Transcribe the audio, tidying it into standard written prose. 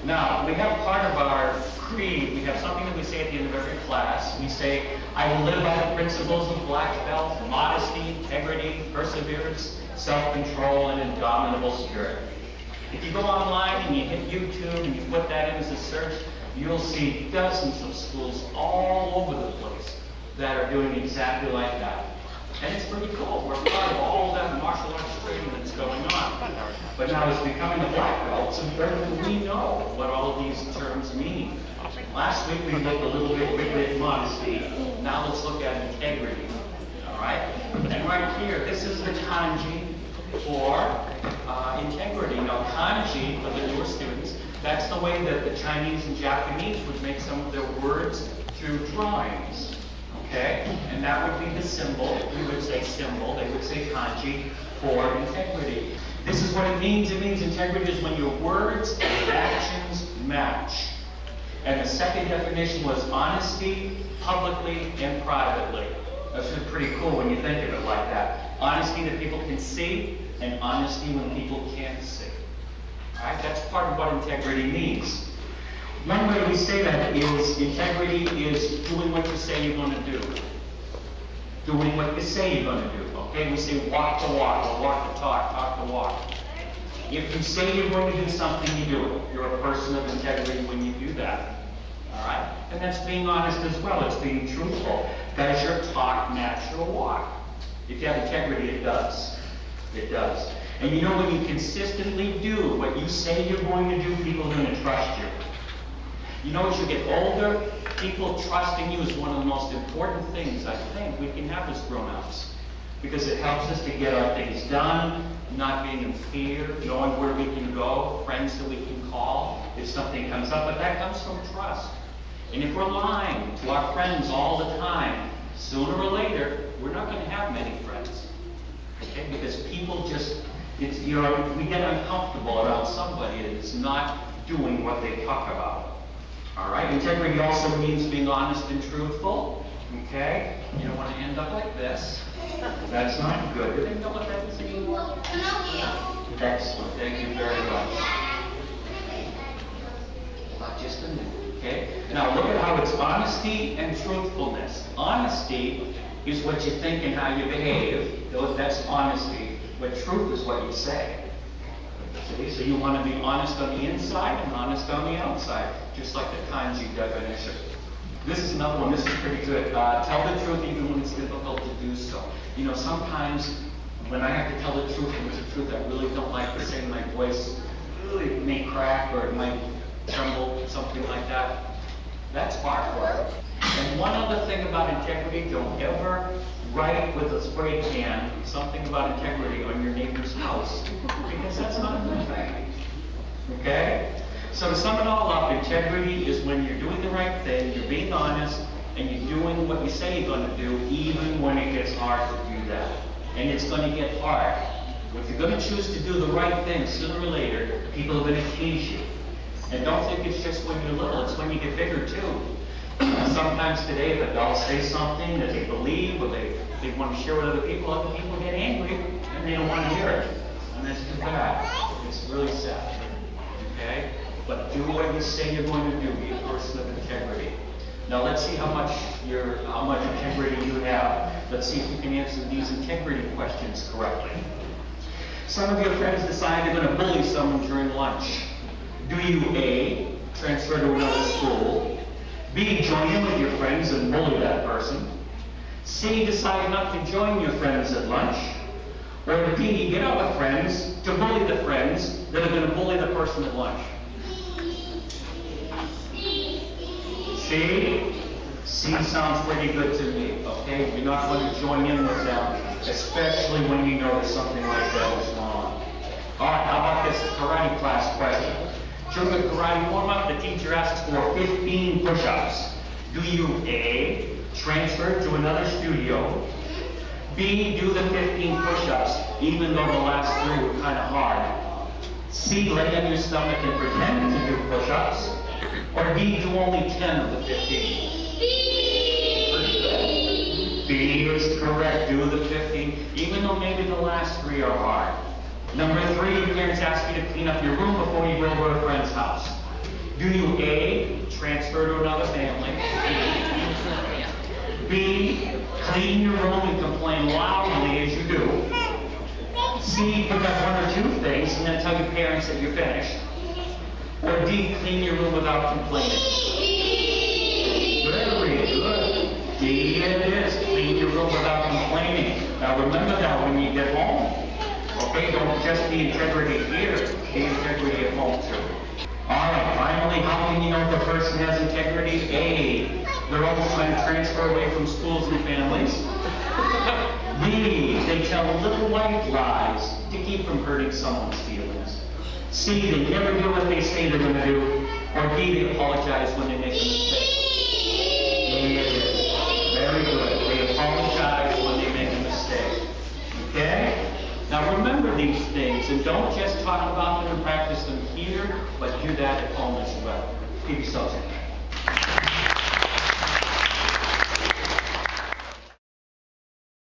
Now, we have part of our creed, we have something that we say at the end of every class. We say, I will live by the principles of black belt, modesty, integrity, perseverance, self-control, and indomitable spirit. If you go online and you hit YouTube and you put that in as a search, you'll see dozens of schools all over the place that are doing exactly like that. And it's pretty cool. We're part of all that martial arts training that's going on. But now it's becoming a black belt, it's important that we know what all of these terms mean. Last week we looked a little bit at modesty. Now let's look at integrity. All right? And right here, this is the kanji for integrity. Now, kanji, for the newer students, that's the way that the Chinese and Japanese would make some of their words through drawings. Okay? And that would be the symbol. We would say symbol. They would say kanji for integrity. This is what it means. It means integrity is when your words and actions match. And the second definition was honesty, publicly and privately. That's pretty cool when you think of it like that. Honesty that people can see, and honesty when people can't see. All right? That's part of what integrity means. One way we say that is integrity is doing what you say you're going to do. Doing what you say you're going to do. Okay? We say walk the walk, or walk the talk, talk the walk. If you say you're going to do something, you do it. You're a person of integrity when you do that. All right? And that's being honest as well. It's being truthful. Does your talk match your walk? If you have integrity, it does. It does. And you know, when you consistently do what you say you're going to do, people are going to trust you. You know, as you get older, people trusting you is one of the most important things I think we can have as grown-ups. Because it helps us to get our things done, not being in fear, knowing where we can go, friends that we can call if something comes up. But that comes from trust. And if we're lying to our friends all the time, sooner or later, we're not going to have many friends. Okay? Because people just, we get uncomfortable around somebody that's not doing what they talk about. All right? Integrity also means being honest and truthful. Okay? You don't want to end up like this. That's not good. Do they know what that is anymore? Excellent. Thank you very much. Just a minute. Okay? Now look at how it's honesty and truthfulness. Honesty is what you think and how you behave. That's honesty. But truth is what you say. See? So you want to be honest on the inside and honest on the outside, just like the kanji definition. This is another one. This is pretty good. Tell the truth even when it's difficult to do so. You know, sometimes when I have to tell the truth, and it's a truth I really don't like to say, my voice really may crack or it might tremble, something like that. That's hard work. And one other thing about integrity, don't ever write with a spray can something about integrity on your neighbor's house, because that's not a good thing. Okay? So to sum it all up, integrity is when you're doing the right thing, you're being honest, and you're doing what you say you're going to do, even when it gets hard to do that. And it's going to get hard. If you're going to choose to do the right thing, sooner or later, people are going to tease you. And don't think it's just when you're little, it's when you get bigger too. Sometimes today, if adults say something that they believe or they want to share with other people get angry and they don't want to hear it. And that's too bad. It's really sad. Okay? But do what you say you're going to do. Be a person of integrity. Now let's see how much integrity you have. Let's see if you can answer these integrity questions correctly. Some of your friends decide they're going to bully someone during lunch. Do you A, transfer to another school, B, join in with your friends and bully that person, C, decide not to join your friends at lunch, or D, get out with friends to bully the friends that are going to bully the person at lunch? C? C sounds pretty good to me, okay? You're not going to join in with them, especially when you know that something like that is wrong. All right, how about this karate class question? During the karate warm-up, the teacher asks for 15 push-ups. Do you A, transfer to another studio, B, do the 15 push-ups, even though the last 3 were kind of hard, C, lay on your stomach and pretend to do push-ups, or D, do only 10 of the 15? B is correct. Do the 15, even though maybe the last 3 are hard. Number 3, your parents ask you to clean up your room before you go over a friend's house. Do you A, transfer to another family? B, clean your room and complain loudly as you do? C, pick up one or two things and then tell your parents that you're finished? Or D, clean your room without complaining? Very good. D it is, clean your room without complaining. Now remember that when you get home. Okay, don't just be integrity here, be integrity at home too. All right, finally, how can you know if a person has integrity? A, they're always trying to transfer away from schools and families. B, they tell little white lies to keep from hurting someone's feelings. C, they never do what they say they're going to do. Or D, they apologize when they make a mistake. Yes, very good. They apologize when they make a mistake. Okay? Now remember these things, and don't just talk about them and practice them here, but do that at home as well. Give yourselves a